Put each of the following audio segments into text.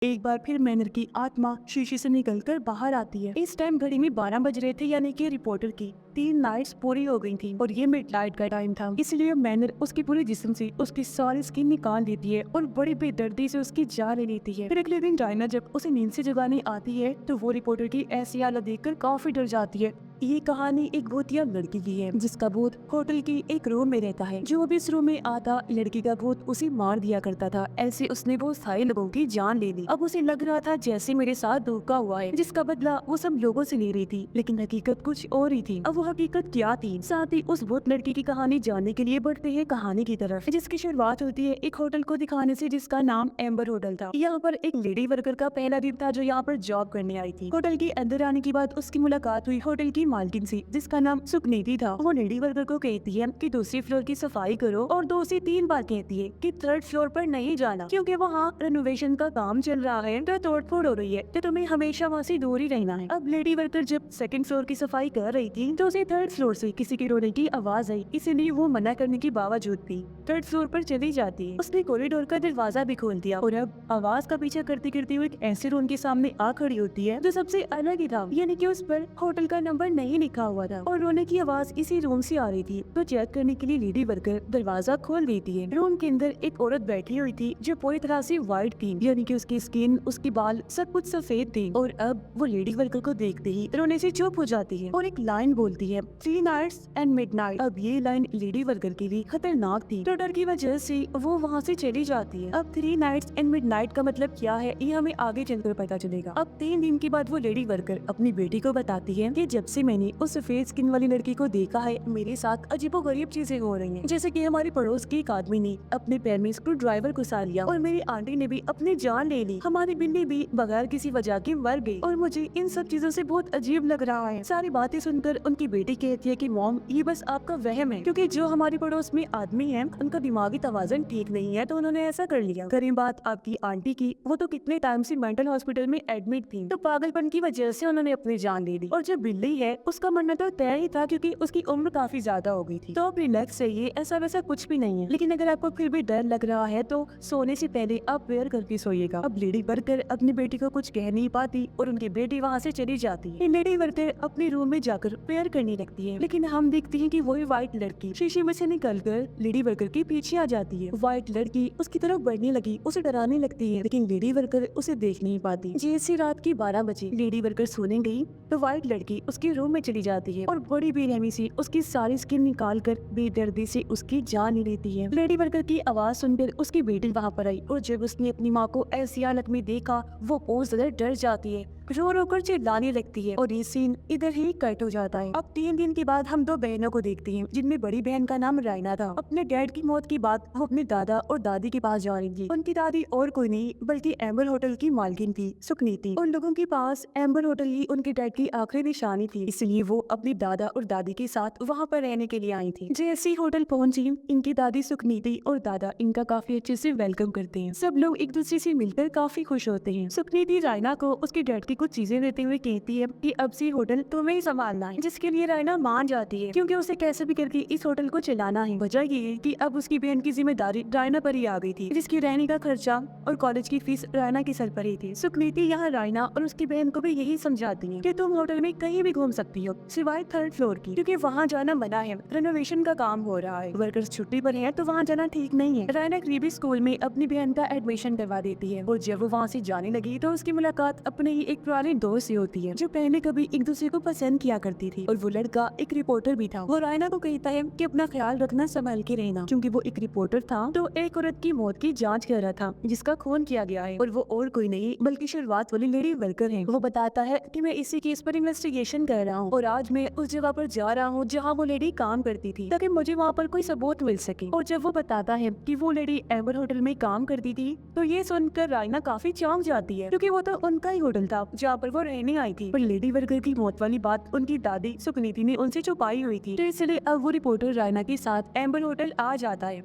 एक बार फिर मैनर की आत्मा शीशे से निकलकर बाहर आती है। इस टाइम घड़ी में 12 बज रहे थे, यानी कि रिपोर्टर की 3 नाइट्स पूरी हो गई थी और ये मिडनाइट का टाइम था। इसलिए मैनर उसके पूरे जिस्म से उसकी सारी स्किन निकाल देती है और बड़ी बेदर्दी से उसकी जान ले लेती है। फिर अगले दिन डायना जब उसे नींद से जगाने आती है तो वो रिपोर्टर की ऐसी हालत देखकर काफी डर जाती है। ये कहानी एक भूतिया लड़की की है जिसका भूत होटल की एक रूम में रहता है। जो भी इस रूम में आता, लड़की का भूत उसे मार दिया करता था। ऐसे उसने बहुत सारे लोगों की जान ले ली। अब उसे लग रहा था जैसे मेरे साथ धोखा हुआ है, जिसका बदला वो सब लोगों से ले रही थी, लेकिन हकीकत कुछ और ही थी। अब वो हकीकत क्या थी? साथ ही उस भूत लड़की की कहानी जानने के लिए बढ़ते हैं कहानी की तरफ, जिसकी शुरुआत होती है एक होटल को दिखाने से जिसका नाम एम्बर होटल था। यहाँ पर एक लेडी वर्कर का पहला दिन था जो यहाँ पर जॉब करने आई थी। होटल के अंदर आने के बाद उसकी मुलाकात हुई होटल की मालकिन से, जिसका नाम सुकनीति था। वो लेडी वर्कर को कहती है कि दूसरी फ्लोर की सफाई करो और 2 से 3 बार कहती है कि 3rd फ्लोर पर नहीं जाना, क्योंकि वहाँ रेनोवेशन का काम चल रहा है तो तोड़फोड़ हो रही है, तो तुम्हें हमेशा वहाँ से दूर ही रहना है। अब लेडी वर्कर जब 2nd फ्लोर की सफाई कर रही थी तो उसे 3rd फ्लोर से किसी के रोने की आवाज आई, इसीलिए वो मना करने के बावजूद भी 3rd फ्लोर पर चली जाती है। उसने कॉरिडोर का दरवाजा भी खोल दिया और अब आवाज का पीछा करते करते हुए एक ऐसे रूम के सामने आ खड़ी होती है जो सबसे अलग ही था, यानी कि उस पर होटल का नंबर नहीं लिखा हुआ था और रोने की आवाज इसी रूम से आ रही थी। तो चेक करने के लिए लेडी वर्कर दरवाजा खोल देती है। रूम के अंदर एक औरत बैठी हुई थी जो पूरी तरह से व्हाइट थी, यानी कि उसकी स्किन, उसके बाल सब कुछ सफेद थे। और अब वो लेडी वर्कर को देखते ही रोने से चुप हो जाती है और एक लाइन बोलती है, 3 नाइट्स एंड मिडनाइट। अब ये लाइन लेडी वर्कर के लिए खतरनाक थी, तो डर की वजह से वो वहाँ से चली जाती है। अब 3 नाइट्स एंड मिडनाइट का मतलब क्या है ये हमें आगे चलकर पता चलेगा। अब 3 दिन के बाद वो लेडी वर्कर अपनी बेटी को बताती है कि जब से मैंने उस सफेद स्किन वाली लड़की को देखा है, मेरे साथ अजीबोगरीब चीजें हो रही हैं। जैसे कि हमारे पड़ोस के एक आदमी ने अपने पैर में स्क्रू ड्राइवर घुसा लिया और मेरी आंटी ने भी अपनी जान ले ली। हमारी बिल्ली भी बगैर किसी वजह के मर गई और मुझे इन सब चीजों से बहुत अजीब लग रहा है। सारी बातें सुनकर उनकी बेटी कहती है कि मॉम, ये बस आपका वहम है, क्योंकि जो हमारे पड़ोस में आदमी है उनका दिमागी तवाज़ुन ठीक नहीं है तो उन्होंने ऐसा कर लिया। करें बात आपकी आंटी की, वो तो कितने टाइम से मेंटल हॉस्पिटल में एडमिट थी, तो पागलपन की वजह से उन्होंने अपनी जान ले ली। और जो बिल्ली है उसका मरना तो तय ही था, क्योंकि उसकी उम्र काफी ज्यादा हो गई थी। तो आप रिलैक्स रहिए, ऐसा वैसा कुछ भी नहीं है। लेकिन अगर आपको फिर भी डर लग रहा है तो सोने से पहले आप प्रेयर करके सोइएगा। अब लेडी वर्कर अपनी बेटी को कुछ कह नहीं पाती और उनकी बेटी वहाँ से चली जाती है। लेडी वर्कर अपने रूम में जाकर प्रेयर करने लगती है, लेकिन हम देखते हैं कि वही व्हाइट लड़की शीशे में से निकलकर लेडी वर्कर के पीछे आ जाती है। व्हाइट लड़की उसकी तरफ बढ़ने लगी, उसे डराने लगती है, लेकिन लेडी वर्कर उसे देख नहीं पाती। जैसे रात की 12 बजे लेडी वर्कर सोने गई तो व्हाइट लड़की उसके रूम में चली जाती है और बड़ी बेरहमी से उसकी सारी स्किन निकाल कर बेदर्दी से उसकी जान ले लेती है। लेडी वर्कर की आवाज सुनकर उसकी बेटी वहाँ पर आई और जब उसने अपनी माँ को ऐसी हालत में देखा वो बहुत ज्यादा डर जाती है, रो रो कर चिल्लाने लगती है और ये सीन इधर ही कट हो जाता है। अब 3 दिन के बाद हम 2 बहनों को देखते हैं, जिनमें बड़ी बहन का नाम रायना था। अपने डैड की मौत के बाद वो अपने दादा और दादी के पास जा रही थी। उनकी दादी और कोई नहीं बल्कि एम्बर होटल की मालकिन थी, सुकनीति। उन लोगों के पास एम्बर होटल ही उनके डैड की आखिरी निशानी थी, इसलिए वो अपनी दादा और दादी के साथ वहाँ पर रहने के लिए आई थी। जैसे ही होटल पहुंची, इनकी दादी सुकनीति और दादा इनका काफी अच्छे से वेलकम करते हैं। सब लोग एक दूसरे से मिलकर काफी खुश होते हैं। सुकनीति रायना को उसके डैड की कुछ चीजें देते हुए कहती है कि अब से होटल तुम्हें ही संभालना है, जिसके लिए रायना मान जाती है, क्योंकि उसे कैसे भी करके इस होटल को चलाना है। वजह ये है कि अब उसकी बहन की जिम्मेदारी रायना पर ही आ गई थी, जिसकी रहने का खर्चा और कॉलेज की फीस रायना के सर पर ही थी। सुकनीति यहाँ रायना और उसकी बहन को भी यही समझाती है कि तुम होटल में कहीं भी घूम सकती हो सिवाय 3rd फ्लोर की, क्योंकि वहाँ जाना मना है, रेनोवेशन का काम हो रहा है, वर्कर्स छुट्टी पर है तो वहाँ जाना ठीक नहीं है। रायना करीबी स्कूल में अपनी बहन का एडमिशन करवा देती है और जब वो वहाँ से जाने लगी तो उसकी मुलाकात अपने ही एक पुराने दोस्त से होती है जो पहले कभी एक दूसरे को पसंद किया करती थी, और वो लड़का एक रिपोर्टर भी था। वो रायना को कहता है कि अपना ख्याल रखना, संभल के रहना, क्योंकि वो एक रिपोर्टर था तो एक औरत की मौत की जांच कर रहा था जिसका खून किया गया है, और वो और कोई नहीं बल्कि शुरुआत वाली लेडी वर्कर है। वो बताता है कि मैं इसी केस पर इन्वेस्टिगेशन कर रहा हूँ और आज मैं उस जगह पर जा रहा हूँ जहाँ वो लेडी काम करती थी, ताकि मुझे वहाँ पर कोई सबूत मिल सके। और जब वो बताता है कि वो लेडी एम्बर होटल में काम करती थी तो ये सुनकर रायना काफी चौंक जाती है, क्योंकि वो तो उनका ही होटल था जहाँ पर वो रहने आई थी। पर लेडी वर्कर की मौत वाली बात उनकी दादी सुकनीति ने उनसे छुपाई हुई थी, तो इसलिए अब वो रिपोर्टर रायना के साथ एम्बर होटल आ जाता है।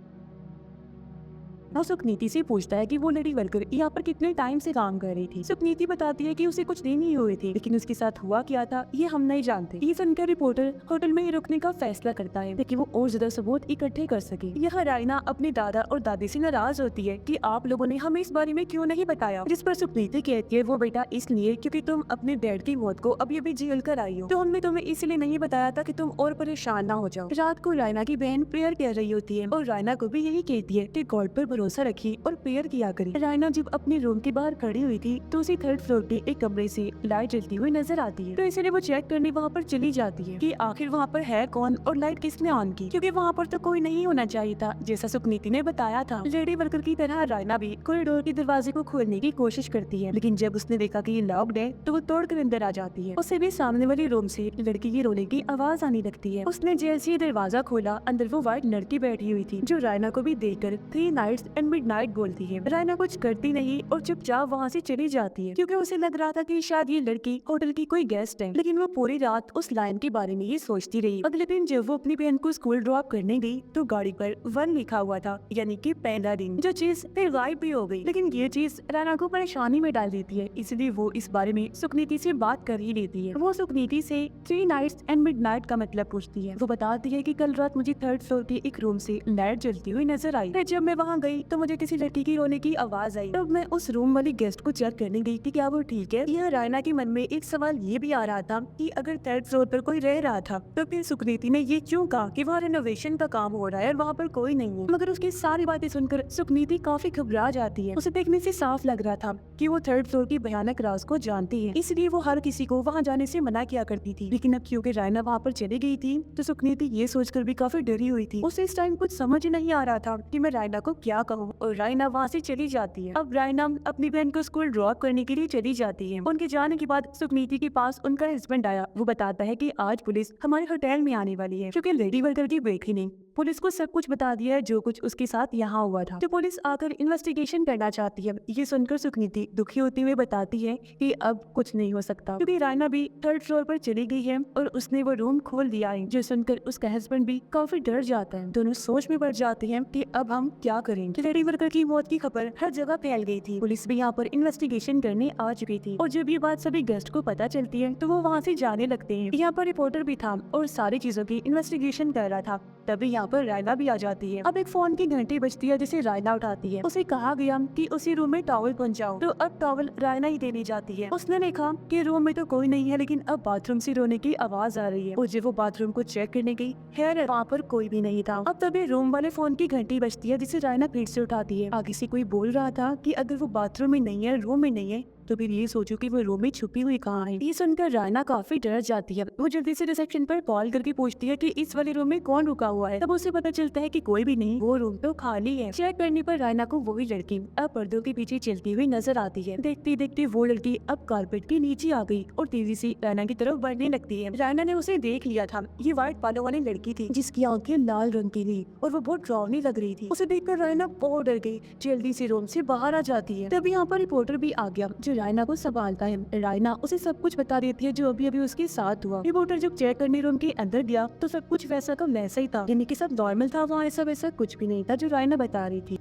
वो सुकनीति से पूछता है कि वो लेडी वर्कर यहाँ पर कितने टाइम से काम कर रही थी। सुकनीति बताती है कि उसे कुछ दिन ही हुए थे, लेकिन उसके साथ हुआ क्या था ये हम नहीं जानते। ये सुनकर रिपोर्टर होटल में ही रुकने का फैसला करता है ताकि वो और ज्यादा सबूत इकट्ठे कर सके। यह रायना अपने दादा और दादी से नाराज होती है कि आप लोगों ने हमें इस बारे में क्यों नहीं बताया, जिस पर सुकनीति कहती है वो बेटा इसलिए क्योंकि तुम अपने डैड की मौत को अभी अभी झेल कर आई हो, तो हमने तुम्हें इसलिए नहीं बताया था कि तुम और परेशान ना हो जाओ। रात को रायना की बहन प्रेयर कर रही होती है और रायना को भी यही कहती है कि गॉड पर भरोसा रखी और प्रेयर किया करी। रायना जब अपने रूम के बाहर खड़ी हुई थी तो उसी थर्ड फ्लोर के एक कमरे से लाइट जलती हुई नजर आती है, तो इसलिए वो चेक करने वहाँ पर चली जाती है कि आखिर वहाँ पर है कौन और लाइट किसने ऑन की, क्योंकि वहाँ पर तो कोई नहीं होना चाहिए था जैसा सुकनीति ने बताया था। लेडी वर्कर की तरह रायना भी कॉरिडोर के दरवाजे को खोलने की कोशिश करती है, लेकिन जब उसने देखा कि ये लॉक्ड है तो वो तोड़कर अंदर आ जाती है। उसे भी सामने वाली रूम से लड़की की रोने की आवाज आने लगती है। उसने जैसे ही दरवाजा खोला अंदर वो व्हाइट लड़की बैठी हुई थी जो रायना को भी देखकर 3 नाइट्स एंड मिडनाइट बोलती है। रायना कुछ करती नहीं और चुपचाप वहाँ से चली जाती है, क्योंकि उसे लग रहा था कि शायद ये लड़की होटल की कोई गेस्ट है, लेकिन वो पूरी रात उस लाइन के बारे में ही सोचती रही। अगले दिन जब वो अपनी बहन को स्कूल ड्रॉप करने गई तो गाड़ी पर 1 लिखा हुआ था, यानी कि पहला दिन, जो चीज फिर गायब भी हो गई। लेकिन ये चीज रायना को परेशानी में डाल देती है, इसलिए वो इस बारे में सुकनीति से बात कर ही लेती है। वो सुकनीति से 3 नाइट्स एंड मिडनाइट का मतलब पूछती है। वो बताती है कि कल रात मुझे 3rd फ्लोर के एक रूम से लाइट जलती हुई नजर आई। जब मैं वहाँ गई तो मुझे किसी लड़की की रोने की आवाज आई। तब मैं उस रूम वाली गेस्ट को चेक करने गई कि क्या वो ठीक है। यह रायना के मन में एक सवाल ये भी आ रहा था कि अगर 3rd फ्लोर पर कोई रह रहा था तो फिर सुकनीति ने ये क्यों कहा कि वहाँ रेनोवेशन का काम हो रहा है और वहाँ पर कोई नहीं है। मगर उसकी सारी बातें सुनकर सुकनीति काफी घबरा जाती है। उसे देखने से साफ लग रहा था कि वो 3rd फ्लोर की भयानक राज को जानती है, इसलिए वो हर किसी को वहाँ जाने से मना किया करती थी। लेकिन अब क्योंकि रायना वहाँ पर चली गई थी तो सुकनीति ये सोचकर भी काफी डरी हुई थी। उसे इस टाइम कुछ समझ नहीं आ रहा था कि मैं रायना को क्या कहूँ, और रायना वहाँ से चली जाती है। अब रायना अपनी बहन को स्कूल ड्रॉप करने के लिए चली जाती है। उनके जाने के बाद सुकनीति के पास उनका हस्बैंड आया। वो बताता है कि आज पुलिस हमारे होटल में आने वाली है, क्योंकि लेडी वर्कर की बेटी ने पुलिस को सब कुछ बता दिया है जो कुछ उसके साथ यहाँ हुआ था। तो पुलिस आकर इन्वेस्टिगेशन करना चाहती है। ये सुनकर सुकनीति दुखी होते हुए बताती है कि अब कुछ नहीं हो सकता, क्योंकि रायना भी 3rd फ्लोर पर चली गई है और उसने वो रूम खोल दिया है। जो सुनकर उसका हस्बैंड भी काफी डर जाता है। दोनों सोच में पड़ जाते हैं कि अब हम क्या करेंगे। लेडी वर्कर की मौत की खबर हर जगह फैल गई थी। पुलिस भी यहाँ पर इन्वेस्टिगेशन करने आ चुकी थी, और जब ये बात सभी गेस्ट को पता चलती है तो वो वहाँ से जाने लगते हैं। यहाँ पर रिपोर्टर भी था और सारी चीजों की इन्वेस्टिगेशन कर रहा था। तभी यहाँ पर रायना भी आ जाती है। अब एक फोन की घंटी बजती है जिसे रायना उठाती है। उसे कहा गया कि उसी रूम में टॉवल पहुंचाओ, तो अब टॉवल रायना ही देने जाती है। उसने देखा कि रूम में तो कोई नहीं है, लेकिन अब बाथरूम से रोने की आवाज आ रही है। और जब वो बाथरूम को चेक करने गई, खैर वहाँ पर कोई भी नहीं था। अब तभी रूम वाले फोन की घंटी बजती है जिसे रायना फिर से उठाती है। आगे से कोई बोल रहा था कि अगर वो बाथरूम में नहीं है, रूम में नहीं है, तो फिर ये सोचो कि वो रूम में छुपी हुई कहाँ है। ये सुनकर रायना काफी डर जाती है। वो जल्दी से रिसेप्शन पर कॉल करके पूछती है कि इस वाले रूम में कौन रुका हुआ है। तब उसे पता चलता है कि कोई भी नहीं, वो रूम तो खाली है। चेक करने पर रायना को वही लड़की अब पर्दों के पीछे चलती हुई नजर आती है। देखते देखते वो लड़की अब कारपेट के नीचे आ गई और तेजी से रायना की तरफ बढ़ने लगती है। रायना ने उसे देख लिया था। ये व्हाइट बालों वाली लड़की थी जिसकी आंखें लाल रंग की थी और वो बहुत डरावनी लग रही थी। उसे देखकर रायना बहुत डर गई, जल्दी से रूम से बाहर आ जाती है। तभी यहाँ पर रिपोर्टर भी आ गया जो रायना को संभाल है। रायना उसे सब कुछ बता देती है जो अभी अभी उसके साथ हुआ। रिपोर्टर जब चेक करने रूम के अंदर गया तो सब कुछ वैसा का वैसा ही था, यानी कि सब नॉर्मल था। वहाँ ऐसा वैसा कुछ भी नहीं था जो रायना बता रही थी।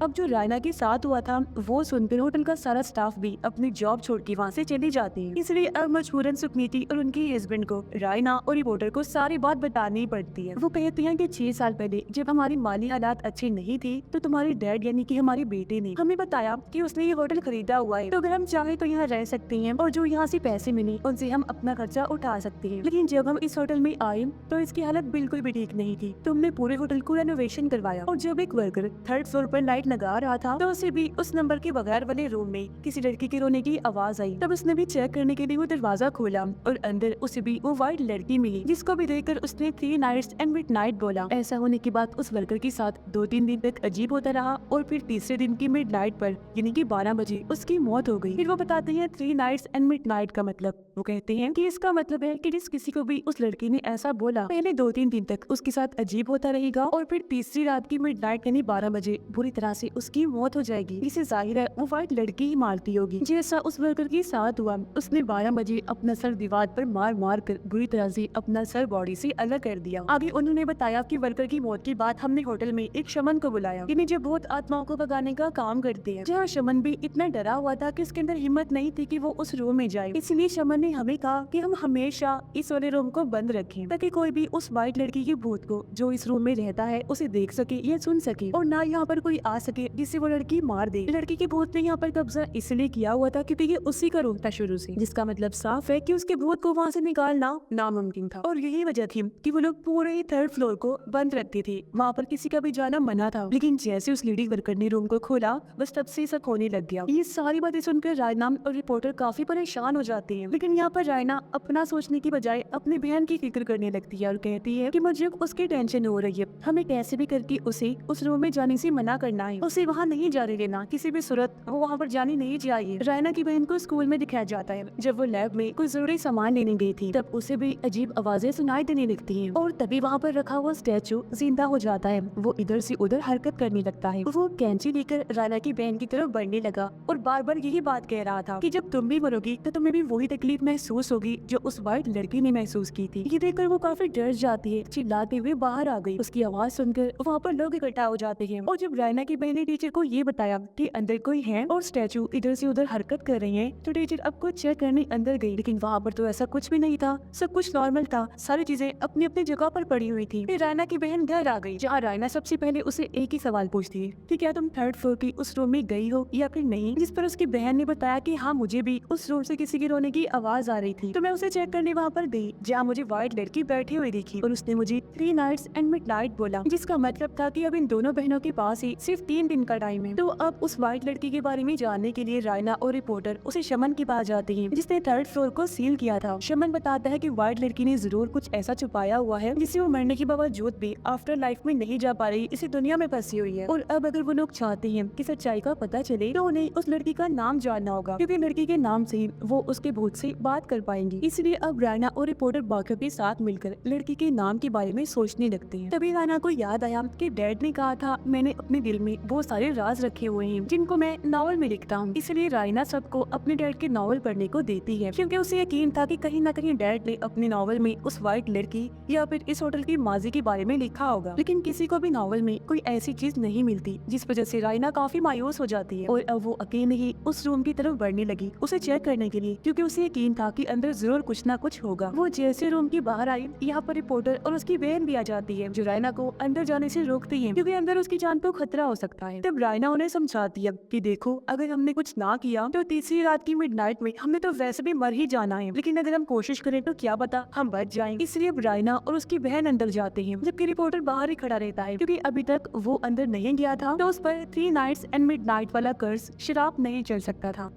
अब जो रायना के साथ हुआ था वो सुनकर होटल का सारा स्टाफ भी अपनी जॉब छोड़ के वहाँ से चली जाती है। इसलिए अब मजबूरन सुकनीति और उनके हस्बैंड को रायना और रिपोर्टर को सारी बात बतानी पड़ती है। वो कहती हैं कि 6 साल पहले जब हमारी माली हालात अच्छी नहीं थी तो तुम्हारे डैड यानी कि हमारे बेटे ने हमें बताया कि उसने ये होटल खरीदा हुआ है, तो अगर हम चाहे तो यहाँ रह सकते हैं और जो यहाँ से पैसे मिले उनसे हम अपना खर्चा उठा सकते हैं। लेकिन जब हम इस होटल में आए तो इसकी हालत बिल्कुल भी ठीक नहीं थी। तुमने पूरे होटल को रेनोवेशन करवाया, और जब एक वर्कर 3rd फ्लोर पर लाइट लगा रहा था तो उसे भी उस नंबर के बगैर वाले रूम में किसी लड़की के रोने की आवाज आई। तब उसने भी चेक करने के लिए वो दरवाजा खोला और अंदर उसे भी वो व्हाइट लड़की मिली, जिसको भी देखकर उसने 3 नाइट्स एंड मिडनाइट बोला। ऐसा होने के बाद उस वर्कर के साथ 2-3 दिन तक अजीब होता रहा और फिर तीसरे दिन की मिडनाइट पर यानी कि 12 बजे उसकी मौत हो गई। फिर वो बताते हैं 3 नाइट्स एंड मिडनाइट का मतलब। वो कहते हैं कि इसका मतलब है कि जिस किसी को भी उस लड़की ने ऐसा बोला पहले 2-3 दिन तक उसके साथ अजीब होता रहेगा और फिर तीसरी रात की मिडनाइट यानी 12 बजे बुरी तरह से उसकी मौत हो जाएगी। इसे जाहिर है वो व्हाइट लड़की ही मारती होगी। जैसा उस वर्कर के साथ हुआ, उसने 12 बजे अपना सर दीवार पर मार मार कर बुरी तरह से अपना सर बॉडी से अलग कर दिया। आगे उन्होंने बताया कि वर्कर की मौत के बाद हमने होटल में एक शमन को बुलाया, जो भूत आत्माओं को भगाने का काम करते हैं। जहाँ शमन भी इतना डरा हुआ था कि उसके अंदर हिम्मत नहीं थी कि वो उस रूम में जाए। इसलिए शमन ने हमें कहा कि हम हमेशा इस वाले रूम को बंद रखें, ताकि कोई भी उस व्हाइट लड़की के भूत को जो इस रूम में रहता है उसे देख सके या सुन सके, और ना यहाँ पर कोई आ सके जिससे वो लड़की मार दे। लड़की के भूत ने यहाँ पर कब्जा इसलिए किया हुआ था क्योंकि ये उसी का रूम था शुरू से, जिसका मतलब साफ है कि उसके भूत को वहाँ से निकालना नामुमकिन था। और यही वजह थी कि वो लोग पूरे 3rd फ्लोर को बंद रखते थे, वहाँ पर किसी का भी जाना मना था। लेकिन जैसे उस लेडी वर्कर ने रूम को खोला, बस तब से सब होने लग गया। ये सारी बातें सुनकर रायना और रिपोर्टर काफी परेशान हो जाते हैं। लेकिन यहाँ पर रायना अपना सोचने की बजाय अपनी बहन की फिक्र करने लगती है और कहती है कि मुझे उसकी टेंशन हो रही है, हमें कैसे भी करके उसे उस रूम में जाने से मना करना है, उसे वहाँ नहीं जाने देना, किसी भी सूरत वो वहाँ पर जाने नहीं चाहिए। रायना की बहन को स्कूल में दिखाया जाता है। जब वो लैब में कोई जरूरी सामान लेने गई थी, तब उसे भी अजीब आवाजें सुनाई देने लगती हैं, और तभी वहाँ पर रखा हुआ स्टैचू जिंदा हो जाता है। वो इधर से उधर हरकत करने लगता है। वो कैंची लेकर रायना की बहन की तरफ बढ़ने लगा और बार बार यही बात कह रहा था कि जब तुम भी मरोगी तो तुम्हें भी वही तकलीफ महसूस होगी जो उस व्हाइट लड़की ने महसूस की थी। ये देखकर वो काफी डर जाती है, चिल्लाते हुए बाहर आ गई। उसकी आवाज सुनकर वहाँ पर लोग इकट्ठा हो जाते हैं, और जब रायना की बहन ने टीचर को ये बताया कि अंदर कोई है और स्टैचू इधर से उधर हरकत कर रही है, तो टीचर अब कुछ चेक करने अंदर गई। लेकिन वहाँ पर तो ऐसा कुछ भी नहीं था, सब कुछ नॉर्मल था, सारी चीजें अपनी अपनी जगह पर पड़ी हुई थी। फिर रायना की बहन घर आ गई, जहाँ रायना सबसे पहले उसे एक ही सवाल पूछती है कि क्या तुम 3rd फ्लोर की उस रूम में गई हो या फिर नहीं, जिस पर उसकी बहन ने बताया कि हाँ, मुझे भी उस रूम से किसी के रोने की आवाज आ रही थी, तो मैं उसे चेक करने वहाँ पर गई, जहाँ मुझे व्हाइट लड़की बैठी हुई दिखी और उसने मुझे 3 नाइट्स एंड मिडनाइट बोला, जिसका मतलब था कि अब इन दोनों बहनों के पास ही सिर्फ 3 दिन का टाइम है। तो अब उस व्हाइट लड़की के बारे में जानने के लिए रायना और रिपोर्टर उसे शमन के पास जाते हैं, जिसने 3rd फ्लोर को सील किया था। शमन बताता है कि व्हाइट लड़की ने जरूर कुछ ऐसा छुपाया हुआ है जिससे वो मरने के बावजूद भी आफ्टर लाइफ में नहीं जा पा रही, इसी दुनिया में फंसी हुई है। और अब अगर वो लोग चाहते हैं कि सच्चाई का पता चले, तो उन्हें उस लड़की का नाम जानना होगा, क्योंकि लड़की के नाम से ही वो उसके भूत से बात कर पाएंगी। इसलिए अब रायना और रिपोर्टर बाकी के साथ मिलकर लड़की के नाम के बारे में सोचने लगते हैं। तभी रायना को याद आया कि डैड ने कहा था, मैंने अपने दिल में बहुत सारे राज रखे हुए हैं जिनको मैं नॉवल में लिखता हूँ। इसलिए रायना सबको अपने डैड के नॉवल पढ़ने को देती है, क्योंकि उसे यकीन था कि कहीं न कहीं डैड ने अपने नॉवल में उस व्हाइट लड़की या फिर इस होटल की माजी के बारे में लिखा होगा। लेकिन किसी को भी नॉवल में कोई ऐसी चीज नहीं मिलती, जिस वजह से रायना काफी मायूस हो जाती है और अब वो अकेले ही उस रूम की तरफ बढ़ने लगी उसे चेक करने के लिए, क्योंकि उसे यकीन था कि अंदर जरूर कुछ ना कुछ होगा। वो जैसे रूम के बाहर आई, यहाँ पर रिपोर्टर और उसकी बहन भी आ जाती है, जो रायना को अंदर जाने से रोकती है, क्योंकि अंदर उसकी जान को खतरा हो सकता है। तब रायना उन्हें समझाती है कि देखो, अगर हमने कुछ ना किया तो तीसरी रात की मिडनाइट में हमने तो वैसे भी मर ही जाना है, लेकिन अगर हम कोशिश करें तो क्या पता हम बच जाएं। इसलिए रायना और उसकी बहन अंदर जाते हैं, जबकि रिपोर्टर बाहर ही खड़ा रहता है, क्योंकि अभी तक वो अंदर नहीं गया था, तो उस पर 3 नाइट्स एंड मिडनाइट वाला कर्ज शराब नहीं चल सकता था।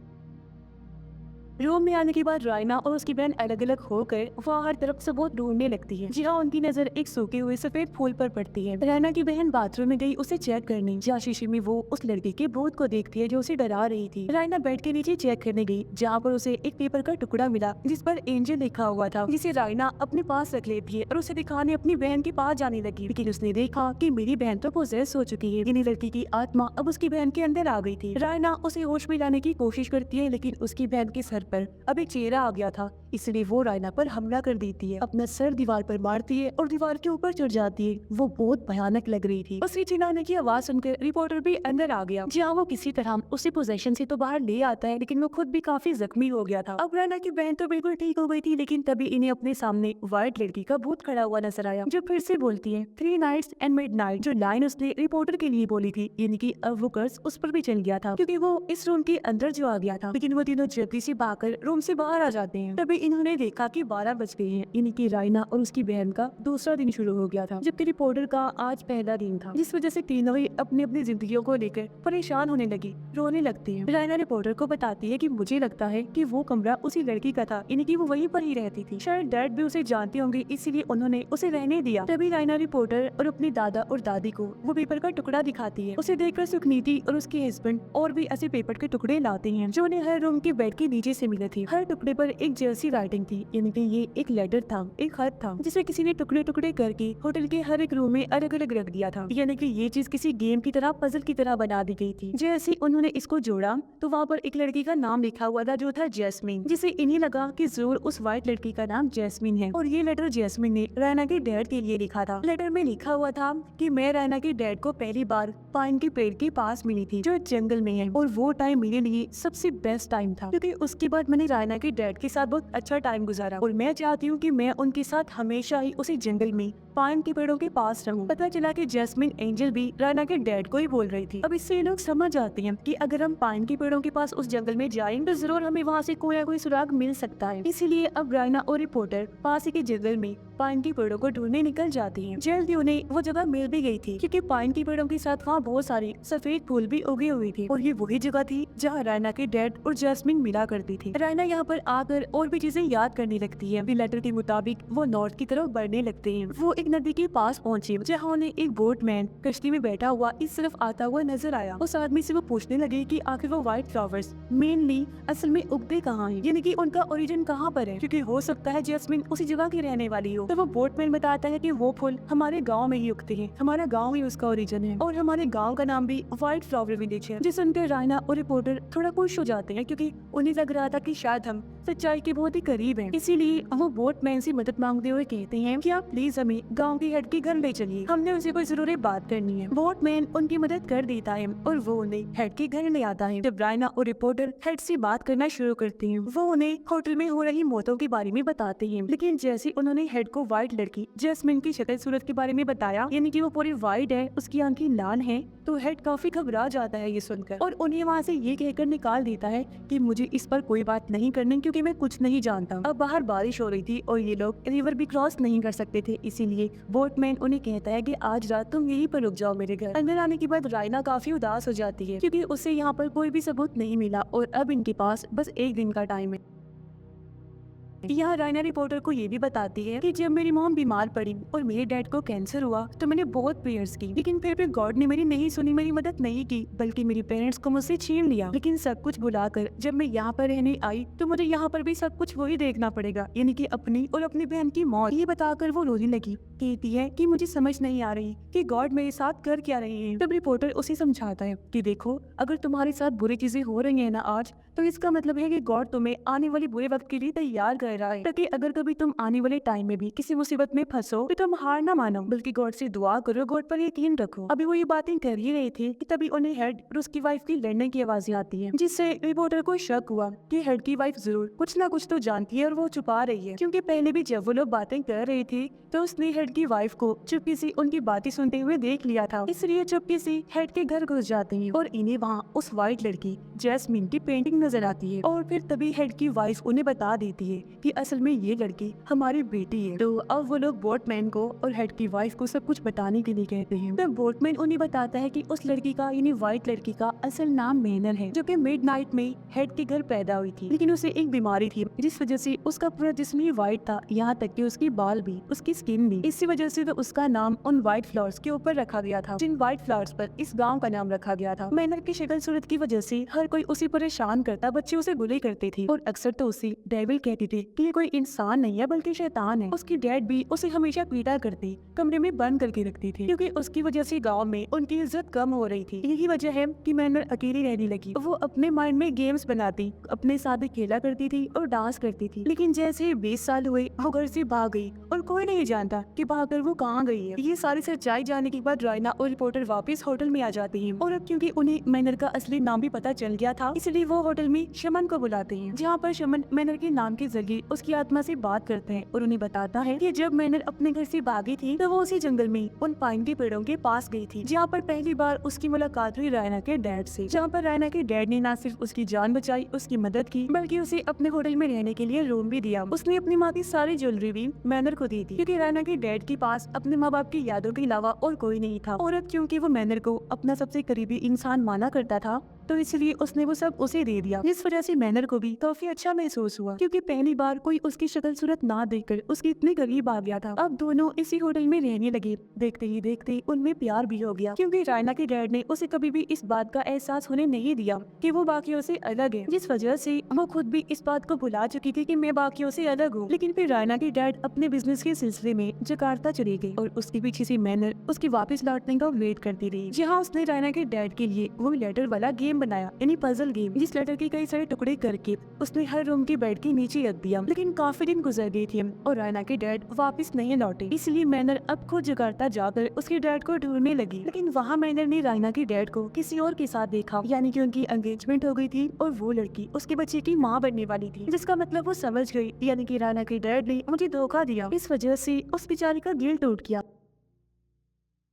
रूम में आने के बाद रायना और उसकी बहन अलग अलग होकर वहाँ हर तरफ से बहुत ढूंढने लगती है, जहाँ उनकी नजर एक सूखे हुए सफेद फूल पर पड़ती है। रायना की बहन बाथरूम में गई उसे चेक करने, जहाँ शीशे में वो उस लड़की के भूत को देखती है जो उसे डरा रही थी। रायना बेड के नीचे चेक करने गई, जहाँ पर उसे एक पेपर का टुकड़ा मिला जिस पर एंजल लिखा हुआ था, जिसे रायना अपने पास रख लेती है और उसे दिखाने अपनी बहन के पास जाने लगी। लेकिन उसने देखा कि मेरी बहन तो पोजेस हो चुकी है, यानी लड़की की आत्मा अब उसकी बहन के अंदर आ गई थी। रायना उसे होश में लाने की कोशिश करती है, लेकिन उसकी बहन के सर पर अब एक चेहरा आ गया था, इसलिए वो रायना पर हमला कर देती है, अपना सर दीवार पर मारती है और दीवार के ऊपर चढ़ जाती है। वो बहुत भयानक लग रही थी। उसकी चिल्लाने की आवाज सुनकर रिपोर्टर भी अंदर आ गया, जहाँ वो किसी तरह उसे पोजेशन से तो बाहर ले आता है, लेकिन वो खुद भी काफी जख्मी हो गया था। अब रायना की बहन तो बिल्कुल ठीक हो गई थी, लेकिन तभी इन्हें अपने सामने व्हाइट लड़की का भूत खड़ा हुआ नजर आया, जो फिर से बोलती है 3 नाइट्स एंड मिडनाइट, जो लाइन उसने रिपोर्टर के लिए बोली थी, यानी कि अब वो कर्ज उस पर भी चल गया था, क्योंकि वो इस रूम के अंदर जो आ गया था। लेकिन वो तीनों जल्दी से भागकर रूम से बाहर आ जाते हैं। तभी इन्होंने देखा कि 12 बज गए हैं, यानी कि रायना और उसकी बहन का दूसरा दिन शुरू हो गया था, जबकि रिपोर्टर का आज पहला दिन था, जिस वजह से तीनों ही अपनी अपनी जिंदगियों को लेकर परेशान होने लगी, रोने लगती हैं। रायना रिपोर्टर को बताती है कि मुझे लगता है कि वो कमरा उसी लड़की का था, यानी कि वो वहीं पर ही रहती थी। शायद डैड भी उसे जानते होंगे, इसीलिए उन्होंने उसे रहने दिया। तभी रायना रिपोर्टर और अपने दादा और दादी को वो पेपर का टुकड़ा दिखाती है। उसे देखकर सुखनीति और उसके हस्बैंड और भी ऐसे पेपर के टुकड़े लाते हैं, जो उन्हें हर रूम के बेड के नीचे से मिले थे। हर टुकड़े पर एक जर्सी राइटिंग थी, यानी कि ये एक लेटर था, एक खत था जिसे किसी ने टुकड़े टुकड़े करके होटल के हर एक रूम में अलग अलग रख दिया था, यानी कि ये चीज किसी गेम की तरह, पजल की तरह बना दी गई थी। जैसे उन्होंने इसको जोड़ा तो वहाँ पर एक लड़की का नाम लिखा हुआ था जो था जैस्मिन, जिसे इन्हें लगा कि जरूर उस व्हाइट लड़की का नाम जैस्मिन है। और ये लेटर जैस्मिन ने रैना के डैड के लिए लिखा था। लेटर में लिखा हुआ था कि मैं रैना के डैड को पहली बार पाइन के पेड़ के पास मिली थी जो जंगल में है, और वो टाइम मेरे लिए सबसे बेस्ट टाइम था, क्योंकि उसके बाद मैंने रैना के डैड के साथ बहुत अच्छा टाइम गुजारा, और मैं चाहती हूँ कि मैं उनके साथ हमेशा ही उसी जंगल में पाइन के पेड़ों के पास रहूं। पता चला कि जैस्मिन एंजल भी रैना के डैड को ही बोल रही थी। अब इससे लोग समझ आते हैं कि अगर हम पाइन के पेड़ों के पास उस जंगल में जाएं तो जरूर हमें वहाँ से कोई ना कोई सुराग मिल सकता है। इसीलिए अब रैना और रिपोर्टर पास ही के जंगल में पाइन के पेड़ों को ढूंढने निकल जाती हैं। जल्दी उन्हें वो जगह मिल भी गई थी, क्योंकि पाइन के पेड़ों के साथ वहाँ बहुत सारे सफेद फूल भी उगे हुए थे, और ये वही जगह थी जहाँ रैना के डैड और जैस्मिन मिला करती थी। रैना यहाँ पर आकर और भी चीजें याद करने लगती है। लेटर के मुताबिक वो नॉर्थ की तरफ बढ़ने लगते हैं। वो एक नदी के पास पहुंचे जहाँ उन्हें एक बोटमैन कश्ती में बैठा हुआ इस तरफ आता हुआ नजर आया। उस आदमी से वो पूछने लगे कि आखिर वो व्हाइट फ्लावर्स मेनली असल में उगते कहाँ हैं, यानी कि उनका ओरिजिन कहाँ पर है, क्योंकि हो सकता है जैस्मिन उसी जगह की रहने वाली हो। तो वो बोटमैन बताता है कि वो फूल हमारे गाँव में ही उगते हैं, हमारा गाँव ही उसका ओरिजिन है, और हमारे गाँव का नाम भी व्हाइट फ्लावर विलेज है। जिस सुनकर रायना और रिपोर्टर थोड़ा खुश हो जाते हैं, क्योंकि उन्हें लग रहा था कि शायद हम सच्चाई के बहुत ही करीब हैं। इसीलिए वो बोटमैन से मदद मांगते हुए कहते हैं कि आप प्लीज हमें गांव के हेड के घर ले चलिए, हमने उनसे कोई जरूरी बात करनी है। बोटमैन उनकी मदद कर देता है और वो उन्हें हेड के घर ले आता है। जब रायना और रिपोर्टर हेड से बात करना शुरू करते हैं, वो उन्हें होटल में हो रही मौतों के बारे में बताते हैं। लेकिन जैसे उन्होंने हेड को व्हाइट लड़की जैस्मिन की शक्ल सूरत के बारे में बताया, यानी कि वो पूरी व्हाइट है, उसकी आंखें लाल हैं, तो हेड काफी घबरा जाता है ये सुनकर, और उन्हें वहाँ से ये कहकर निकाल देता है कि मुझे इस पर कोई बात नहीं करनी, क्योंकि मैं कुछ नहीं जानता। अब बाहर बारिश हो रही थी और ये लोग रिवर भी क्रॉस नहीं कर सकते थे, इसीलिए बोटमैन उन्हें कहता है कि आज रात तुम यहीं पर रुक जाओ मेरे घर। अंदर आने के बाद रायना काफी उदास हो जाती है, क्योंकि उसे यहाँ पर कोई भी सबूत नहीं मिला और अब इनके पास बस एक दिन का टाइम है। यहाँ रायना रिपोर्टर को ये भी बताती है कि जब मेरी मॉम बीमार पड़ी और मेरे डैड को कैंसर हुआ तो मैंने बहुत प्रेयर्स की, लेकिन फिर भी गॉड ने मेरी नहीं सुनी, मेरी मदद नहीं की, बल्कि मेरी पेरेंट्स को मुझसे छीन लिया। लेकिन सब कुछ भुलाकर जब मैं यहाँ पर रहने आई तो मुझे यहाँ पर भी सब कुछ वही देखना पड़ेगा, यानी कि अपनी और अपनी बहन की मौत। ये बताकर वो रोने लगी, कहती है कि मुझे समझ नहीं आ रही कि गॉड मेरे साथ कर क्या रहे हैं। तब रिपोर्टर उसे समझाता है कि देखो, अगर तुम्हारे साथ बुरी चीजें हो रही है ना आज, तो इसका मतलब है कि गॉड तुम्हें आने वाले बुरे वक्त के लिए तैयार कर रहा है, ताकि अगर कभी तुम आने वाले टाइम में भी किसी मुसीबत में फंसो तो तुम हार ना मानो, बल्कि गॉड से दुआ करो, गॉड पर यकीन रखो। अभी वो ये बातें कर ही रहे थे कि तभी उन्हें हेड और उसकी वाइफ की लड़ने की आवाजें आती है, जिससे रिपोर्टर को शक हुआ कि हेड की वाइफ जरूर कुछ ना कुछ तो जानती है और वो छुपा रही है, क्योंकि पहले भी जब वो लोग बातें कर रहे थे तो उसने हेड की वाइफ को चुपके से उनकी बातें सुनते हुए देख लिया था। इसलिए चुपके से हेड के घर घुस जाते हैं और इन्हें वहाँ उस व्हाइट लड़की जैस्मिन की पेंटिंग नजर आती है, और फिर तभी हेड की वाइफ उन्हें बता देती है कि असल में ये लड़की हमारी बेटी है। तो अब वो लोग बोटमैन को और हेड की वाइफ को सब कुछ बताने के लिए कहते हैं। तो बोटमैन उन्हें बताता है कि उस लड़की का, यानी व्हाइट लड़की का असल नाम मैनर है, जो कि मिडनाइट में हेड के घर पैदा हुई थी, लेकिन उसे एक बीमारी थी जिस वजह से उसका पूरा जिस्म ही व्हाइट था, यहाँ तक कि उसके बाल भी, उसकी स्किन भी। इसी वजह से तो उसका नाम उन व्हाइट फ्लावर्स के ऊपर रखा गया था, जिन व्हाइट फ्लावर्स पर इस गाँव का नाम रखा गया था। मैनर की शक्ल सूरत की वजह से हर कोई उसे परेशान करता, बच्चे उसे बुली करते थे और अक्सर तो उसे डेविल कहते थे कि ये कोई इंसान नहीं है बल्कि शैतान है। उसकी डैड भी उसे हमेशा पीटा करते, कमरे में बंद करके रखते थे, क्योंकि उसकी वजह से गांव में उनकी इज्जत कम हो रही थी। यही वजह है कि मैनर अकेली रहने लगी। वो अपने माइंड में गेम्स बनाती, अपने साथ खेला करती थी और डांस करती थी, लेकिन जैसे 20 साल हुए वो घर से भाग गई और कोई नहीं जानता कि भागकर वो कहाँ गई है। ये सारी सच्चाई जानने के बाद रायना और रिपोर्टर वापस होटल में आ जाते हैं, और अब क्योंकि उन्हें मैनर का असली नाम भी पता चल गया था, इसलिए वो होटल में शमन को बुलाते हैं, जहाँ पर शमन मैनर के नाम के जरिए उसकी आत्मा से बात करते हैं और उन्हें बताता है कि जब मैनर अपने घर से भागी थी तो वो उसी जंगल में उन पाइन के पेड़ों के पास गई थी, जहाँ पर पहली बार उसकी मुलाकात हुई रायना के डैड से, जहाँ पर रायना के डैड ने न सिर्फ उसकी जान बचाई, उसकी मदद की, बल्कि उसे अपने होटल में रहने के लिए रूम भी दिया। उसने अपनी माँ की सारी ज्वेलरी भी मैनर को दी थी, क्योंकि रायना के डैड के पास अपने माँ बाप की यादों के अलावा और कोई नहीं था, और अब क्योंकि वो मैनर को अपना सबसे करीबी इंसान माना करता था, तो इसलिए उसने वो सब उसे दे दिया, जिस वजह से मैनर को भी काफी अच्छा महसूस हुआ, क्योंकि पहली बार कोई उसकी शक्ल सूरत ना देखकर उसके इतने करीब आ गया था। अब दोनों इसी होटल में रहने लगे। देखते ही देखते उनमें प्यार भी हो गया, क्योंकि रायना के डैड ने उसे कभी भी इस बात का एहसास होने नहीं दिया कि वो बाकियों से अलग है, जिस वजह से वो खुद भी इस बात को भुला चुकी थी कि मैं बाकियों से अलग हूँ। लेकिन फिर रायना की डैड अपने बिजनेस के सिलसिले में जकार्ता चली गई और उसके पीछे से मैनर उसके वापस लौटने का वेट करती रही, जहाँ उसने रायना के डैड के लिए वो लेटर वाला गेम बनाया, यानी पजल गेम, जिस लेटर के कई सारे टुकड़े करके उसने हर रूम के बेड के नीचे रख दिया। लेकिन काफी दिन गुजर गई थी और रायना के डैड वापस नहीं लौटे, इसलिए मैनर अब खुद जकार्ता जाकर उसके डैड को ढूंढने लगी। लेकिन वहाँ मैनर ने रायना के डैड को किसी और के साथ देखा, यानी कि उनकी एंगेजमेंट हो गई थी और वो लड़की उसके बच्चे की माँ बनने वाली थी, जिसका मतलब वो समझ गई, यानी कि रायना के डैड ने मुझे धोखा दिया। इस वजह से उस बेचारी का दिल टूट गया।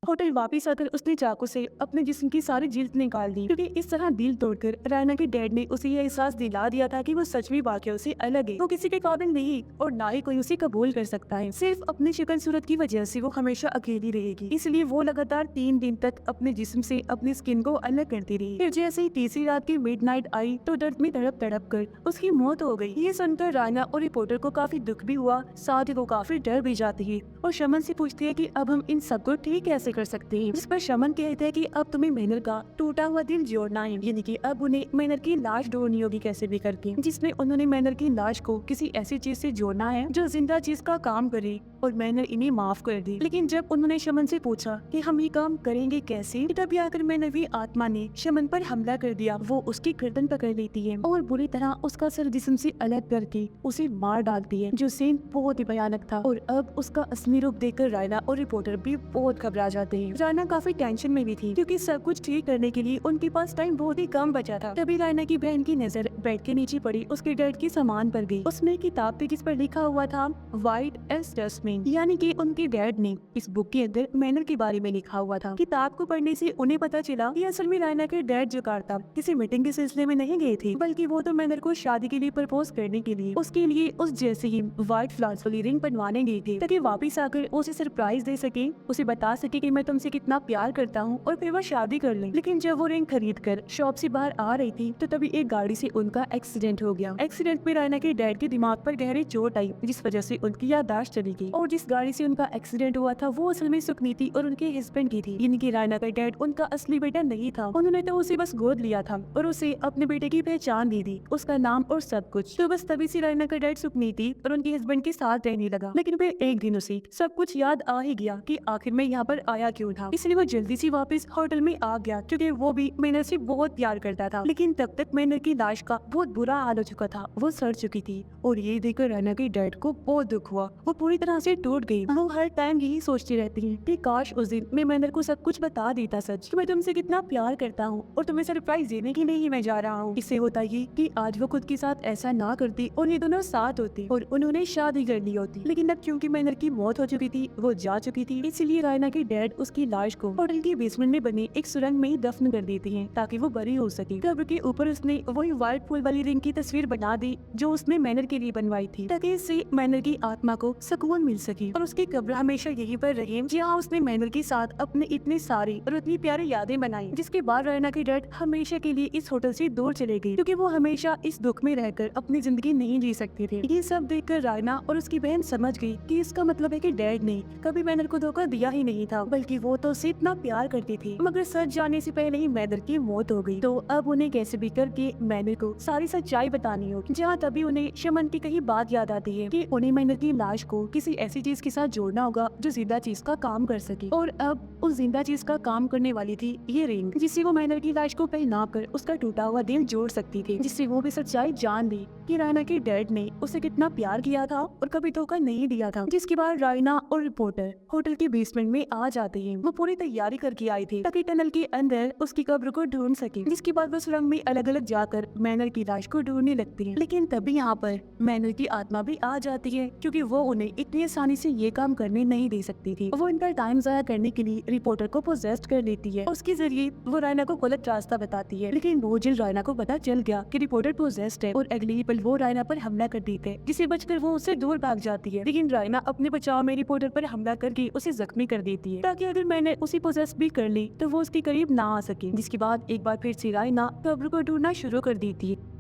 होटल वापस आकर उसने चाकू से अपने जिस्म की सारी जिल्द निकाल दी, क्योंकि इस तरह दिल तोड़कर रायना के डैड ने उसे यह एहसास दिला दिया था कि वो सच में बाकियों से अलग है। वो किसी के काबिल नहीं और ना ही कोई उसे कबूल कर सकता है। सिर्फ अपनी शक्ल सूरत की वजह से वो हमेशा अकेली रहेगी, इसलिए वो लगातार 3 दिन तक अपने जिस्म से अपनी स्किन को अलग करती रही। फिर जैसे ही तीसरी रात की मिडनाइट आई तो दर्द में तड़प तड़प कर उसकी मौत हो गई। ये सुनकर रायना और रिपोर्टर को काफी दुख भी हुआ, साथ ही वो काफी डर भी जाती है और शमन से पूछती है कि अब हम इन सबको ठीक कैसे कर सकते हैं। जिस पर शमन कहते हैं कि अब तुम्हें मैनर का टूटा हुआ दिल जोड़ना है, यानी कि अब उन्हें मैनर की लाश ढूंढनी होगी कैसे भी करके, जिसमें उन्होंने मैनर की लाश को किसी ऐसी चीज से जोड़ना है जो जिंदा चीज का काम करे और मैनर इन्हें माफ कर दी। लेकिन जब उन्होंने शमन से पूछा कि हम ये काम करेंगे कैसे, तभी आकर मैनवी आत्मा ने शमन पर हमला कर दिया। वो उसकी गर्दन पकड़ लेती है और बुरी तरह उसका सर जिस्म से अलग करके उसे मार डालती है, जो सीन बहुत ही भयानक था। और अब उसका असली रूप देखकर रायना और रिपोर्टर भी बहुत घबरा जाते हैं। रायना काफी टेंशन में भी थी, क्योंकि सब कुछ ठीक करने के लिए उनके पास टाइम बहुत ही कम बचा था। तभी रायना की बहन की नजर बेड के नीचे पड़ी उसके डैड के सामान पर गई। उसमें किताब थी जिस पर लिखा हुआ था व्हाइट एस डस्टबिन, यानी कि उनके डैड ने इस बुक के अंदर मैनर के बारे में लिखा हुआ था। किताब को पढ़ने से उन्हें पता चला कि असल में रायना के डैड जकार्ता किसी मीटिंग के सिलसिले में नहीं गए थे, बल्कि वो तो मैनर को शादी के लिए प्रपोज करने के लिए उसके लिए उस जैसे ही व्हाइट फ्लावर्स वाली रिंग बनवाने गए थे, ताकि वापिस आकर उसे सरप्राइज दे सके, उसे बता सके कि मैं तुमसे कितना प्यार करता हूँ और फिर वो शादी कर लें। लेकिन जब वो रिंग खरीद कर शॉप से बाहर आ रही थी तो तभी एक गाड़ी से उनका एक्सीडेंट हो गया। एक्सीडेंट में रायना के डैड के दिमाग पर गहरी चोट आई, जिस वजह से उनकी याददाश्त चली गई। और जिस गाड़ी से उनका एक्सीडेंट हुआ था वो असल में सुकनीति और उनके हस्बैंड की थी, यानी कि रायना का डैड उनका असली बेटा नहीं था। उन्होंने तो उसे बस गोद लिया था और उसे अपने बेटे की पहचान दी थी, उसका नाम और सब कुछ। तो बस तभी से रायना का डैड सुकनीति और उनके हस्बैंड के साथ रहने लगा। लेकिन फिर एक दिन उसे सब कुछ याद आ ही गया कि आखिर में यहाँ पर आया क्यों था, इसलिए वो जल्दी से वापस होटल में आ गया, क्योंकि वो भी मैनर से बहुत प्यार करता था। लेकिन तब तक मैनर की लाश का बहुत बुरा हाल हो चुका था, वो सड़ चुकी थी। और ये देखकर रायना के डैड को बहुत दुख हुआ, वो पूरी तरह से टूट गई। वो हर टाइम यही सोचती रहती है कि काश उस दिन मैं मैनर को सब कुछ बता देता, सच कि मैं तुमसे कितना प्यार करता हूँ और तुम्हें सरप्राइज देने के लिए ही मैं जा रहा हूँ। इससे होता ये कि आज वो खुद के साथ ऐसा ना करती और ये दोनों साथ होती और उन्होंने शादी कर ली होती। लेकिन अब क्योंकि मैनर की मौत हो चुकी थी, वो जा चुकी थी, इसलिए रायना के डैड उसकी लाश को होटल के बेसमेंट में बने एक सुरंग में ही दफन कर देती हैं, ताकि वो बरी हो सके। कब्र के ऊपर उसने वही व्हाइट फूल वाली रिंग की तस्वीर बना दी जो उसने मैनर के लिए बनवाई थी, ताकि इससे मैनर की आत्मा को सुकून मिल सके और उसकी कब्र हमेशा यहीं पर रहे, जहाँ उसने मैनर के साथ अपने इतनी सारी और इतनी प्यारी यादें बनाई। जिसके बाद रायना के डैड हमेशा के लिए इस होटल से दूर चले गए, क्योंकि वो हमेशा इस दुख में रहकर अपनी जिंदगी नहीं जी सकते थे। ये सब देखकर रायना और उसकी बहन समझ गई कि इसका मतलब है कि डैड ने कभी मैनर को धोखा दिया ही नहीं था, बल्कि वो तो उससे इतना प्यार करती थी। मगर सच जाने से पहले ही मैनर की मौत हो गई। तो अब उन्हें कैसे भी करके मैनर को सारी सच्चाई बतानी होगी। जहाँ तभी उन्हें शमन की कही बात याद आती है कि उन्हें मैनर की लाश को किसी ऐसी चीज के साथ जोड़ना होगा जो जिंदा चीज का काम कर सके। और अब उस जिंदा चीज का काम करने वाली थी ये रिंग, जिससे वो मैनर की लाश को पहना कर उसका टूटा हुआ दिल जोड़ सकती थी, जिससे वो भी सच्चाई जान ली कि रायना के डैड ने उसे कितना प्यार किया था और कभी धोखा नहीं दिया था। जिसके बाद रायना और रिपोर्टर होटल के बेसमेंट में आ जाते हैं। वो पूरी तैयारी करके आई थी ताकि टनल के अंदर उसकी कब्र को ढूंढ सके। जिसके बाद वो सुरंग में अलग अलग जाकर मैनर की लाश को ढूंढने लगती है। लेकिन तभी यहाँ पर मैनर की आत्मा भी आ जाती है, क्योंकि वो उन्हें इतनी आसानी से ये काम करने नहीं दे सकती थी। वो इनका टाइम जाया करने के लिए रिपोर्टर को पोजेस्ट कर लेती है। उसके जरिए वो रायना को गलत रास्ता बताती है। लेकिन बहुत जल्द रायना को पता चल गया कि रिपोर्टर पोजेस्ट है और अगले ही पल वो रायना पर हमला कर देते हैं, जिसे बचकर वो उससे दूर भाग जाती है। लेकिन रायना अपने बचाव में रिपोर्टर पर हमला करके उसे जख्मी कर देती है। ताकि अगर मैंने उसे पोजेस भी कर ली तो वो उसके करीब ना आ सके। जिसके बाद एक बार फिर से रायना कब्र को ढूंढना शुरू कर देती है।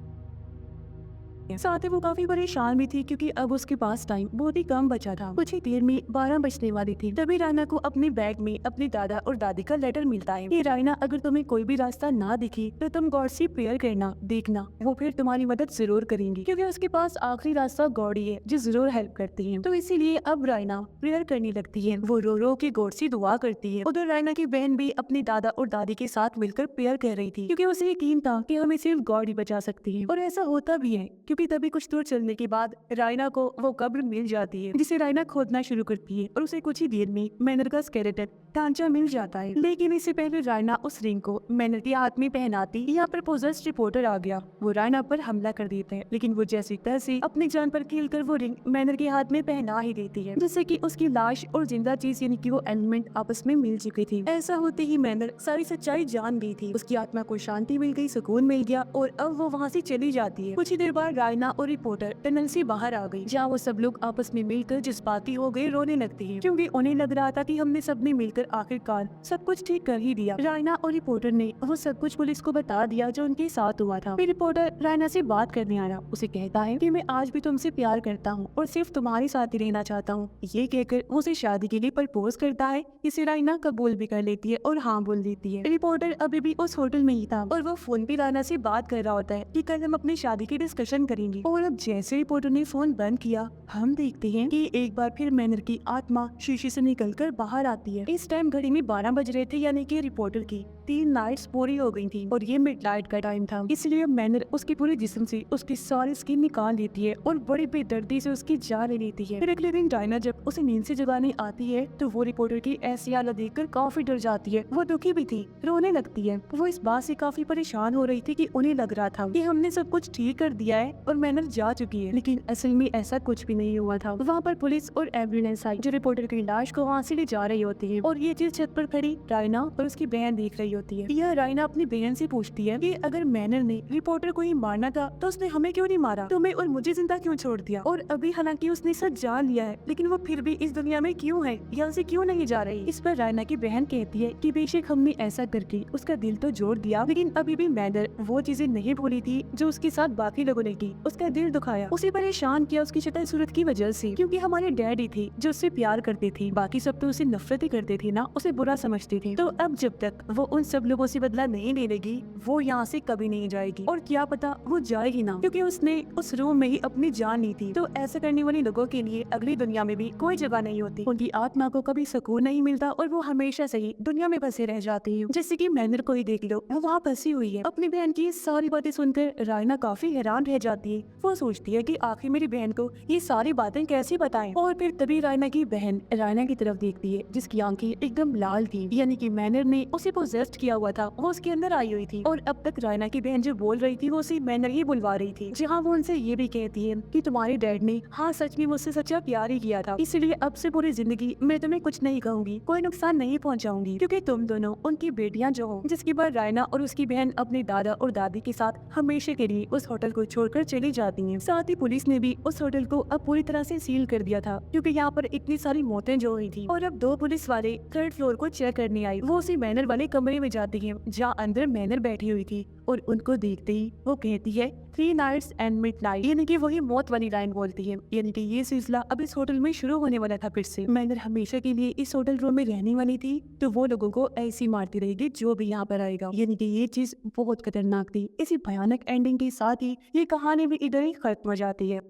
साथ ही वो काफी परेशान भी थी क्योंकि अब उसके पास टाइम बहुत ही कम बचा था। कुछ ही देर में 12 बजने वाली थी। तभी रायना को अपने बैग में अपने दादा और दादी का लेटर मिलता है कि रायना, अगर तुम्हें कोई भी रास्ता ना दिखे तो तुम गॉड से प्रेयर करना, देखना वो फिर तुम्हारी मदद जरूर करेंगी, क्योंकि उसके पास आखिरी रास्ता गॉड ही है जो जरूर हेल्प करती है। तो इसीलिए अब रायना प्रेयर करने लगती है। वो रो रो के गॉड से दुआ करती है। उधर रायना की बहन भी अपने दादा और दादी के साथ मिलकर प्रेयर कर रही थी, क्योंकि उसे यकीन था कि हमें सिर्फ गॉड ही बचा सकती है। और ऐसा होता भी है, क्योंकि तभी कुछ दूर चलने के बाद रायना को वो कब्र मिल जाती है, जिसे रायना खोदना शुरू करती है और उसे कुछ ही देर में मैनर का स्केलेटन ढांचा मिल जाता है। लेकिन इससे पहले रायना उस रिंग को मैनर के हाथ में पहनाती, यहाँ पर पोजेस्ड रिपोर्टर आ गया। वो रायना पर हमला कर देते हैं, लेकिन वो जैसी तैसी अपनी जान पर खेलकर वो रिंग मैनर के हाथ में पहना ही देती है, जिससे कि उसकी लाश और जिंदा चीज यानी कि वो एलिमेंट आपस में मिल चुकी थी। ऐसा होते ही मैनर सारी सच्चाई जान गई थी। उसकी आत्मा को शांति मिल गई, सुकून मिल गया और अब वो वहाँ से चली जाती है। कुछ ही देर बाद रायना और रिपोर्टर टनल से बाहर आ गई, जहाँ वो सब लोग आपस में मिलकर जज्बाती हो गए, रोने लगते हैं, क्योंकि उन्हें लग रहा था कि हमने सबने मिलकर आखिरकार सब कुछ ठीक कर ही दिया। रायना और रिपोर्टर ने वो सब कुछ पुलिस को बता दिया जो उनके साथ हुआ था। फिर रिपोर्टर रायना से बात करने आया। उसे कहता है कि मैं आज भी तुमसे प्यार करता हूँ और सिर्फ तुम्हारे साथ ही रहना चाहता हूँ। ये कहकर वो उसे शादी के लिए प्रपोज करता है। इसे रायना कबूल भी कर लेती है और हाँ बोल देती है। रिपोर्टर अभी भी उस होटल में ही था और वो फोन पे रायना से बात कर रहा होता है कि कल हम अपनी शादी की डिस्कशन करेंगे। और अब जैसे रिपोर्टर ने फोन बंद किया, हम देखते हैं कि एक बार फिर मैनर की आत्मा शीशे से निकलकर बाहर आती है। इस टाइम घड़ी में 12 बज रहे थे, यानी कि रिपोर्टर की 3 नाइट्स पूरी हो गई थी और ये मिडनाइट का टाइम था। इसलिए मैनर उसके पूरे जिस्म से उसकी सारी स्किन निकाल लेती है और बड़ी बेदर्दी से उसकी जान ले लेती है। फिर अगले दिन डायना जब उसे नींद से जगाने आती है तो वो रिपोर्टर की ऐसी हालत देखकर काफी डर जाती है। वो दुखी भी थी, रोने लगती है। वो इस बात से काफी परेशान हो रही थी कि उन्हें लग रहा था कि हमने सब कुछ ठीक कर दिया है और मैनर जा चुकी है, लेकिन असल में ऐसा कुछ भी नहीं हुआ था। वहाँ पर पुलिस और एम्बुलेंस आई जो रिपोर्टर की लाश को वहाँ से ले जा रही होती है और ये चीज छत पर खड़ी रायना और उसकी बहन देख रही होती है। यह रायना अपनी बहन से पूछती है कि अगर मैनर ने रिपोर्टर को ही मारना था तो उसने हमें क्यों नहीं मारा, तुम्हें और मुझे जिंदा क्यों छोड़ दिया, और अभी हालांकि उसने सच जान लिया है लेकिन वो फिर भी इस दुनिया में क्यों है, यहाँ से क्यों नहीं जा रही। इस पर रायना की बहन कहती है कि बेशक हमने ऐसा करके उसका दिल तो जोड़ दिया, लेकिन अभी भी मैनर वो चीजें नहीं भूली थी जो उसके साथ बाकी लोगों ने की। उसका दिल दुखाया, उसे परेशान किया उसकी शक्ल सूरत की वजह से, क्योंकि हमारे डैडी थे जो उससे प्यार करते थे, बाकी सब तो उसे नफरत ही करते थे ना, उसे बुरा समझते थे। तो अब जब तक वो उन सब लोगों से बदला नहीं ले लेगी वो यहाँ से कभी नहीं जाएगी, और क्या पता वो जाएगी ना, क्योंकि उसने उस रूम में ही अपनी जान ली थी। तो ऐसा करने वाले लोगों के लिए अगली दुनिया में भी कोई जगह नहीं होती, उनकी आत्मा को कभी सुकून नहीं मिलता और वो हमेशा से ही दुनिया में फंसे रह जाते हैं। जैसे कि मैनर को ही देख लो, वो वहाँ फंसी हुई है। अपनी बहन की सारी बातें सुनकर रायना काफी हैरान रह जाती है। वो सोचती है कि आखिर मेरी बहन को ये सारी बातें कैसे बताएं। और फिर तभी रायना की बहन रायना की तरफ देखती है जिसकी आंखें एकदम लाल थी, यानी कि मैनर ने उसे पोजेस्ट किया हुआ था, वो उसके अंदर आई हुई थी। और अब तक रायना की बहन जो बोल रही थी वो उसे मैनर ही बुलवा रही थी, जहाँ वो उनसे ये भी कहती है कि तुम्हारे डैड ने हाँ सच में मुझसे सच्चा प्यार ही किया था, इसलिए अब से पूरी जिंदगी मैं तुम्हें कुछ नहीं कहूंगी, कोई नुकसान नहीं पहुँचाऊंगी, क्योंकि तुम दोनों उनकी बेटियां जो हो। जिसके बाद रायना और उसकी बहन अपने दादा और दादी के साथ हमेशा के लिए उस होटल को छोड़कर चली जाती हैं। साथ ही पुलिस ने भी उस होटल को अब पूरी तरह से सील कर दिया था, क्योंकि यहाँ पर इतनी सारी मौतें जो हुई थी। और अब 2 पुलिस वाले 3rd फ्लोर को चेक करने आई। वो उसी मैनर वाले कमरे में जाती है जहाँ अंदर मैनर बैठी हुई थी, और उनको देखते ही वो कहती है 3 नाइट्स एंड मिडनाइट, यानी कि वही मौत वाली लाइन बोलती है, यानी कि ये सिलसिला अब इस होटल में शुरू होने वाला था फिर से। मैनर हमेशा के लिए इस होटल रूम में रहने वाली थी, तो वो लोगों को ऐसी मारती रहेगी जो भी यहाँ पर आएगा, यानी कि ये चीज बहुत खतरनाक थी। इसी भयानक एंडिंग के साथ ही ये कहानी भी इधर ही खत्म हो जाती है।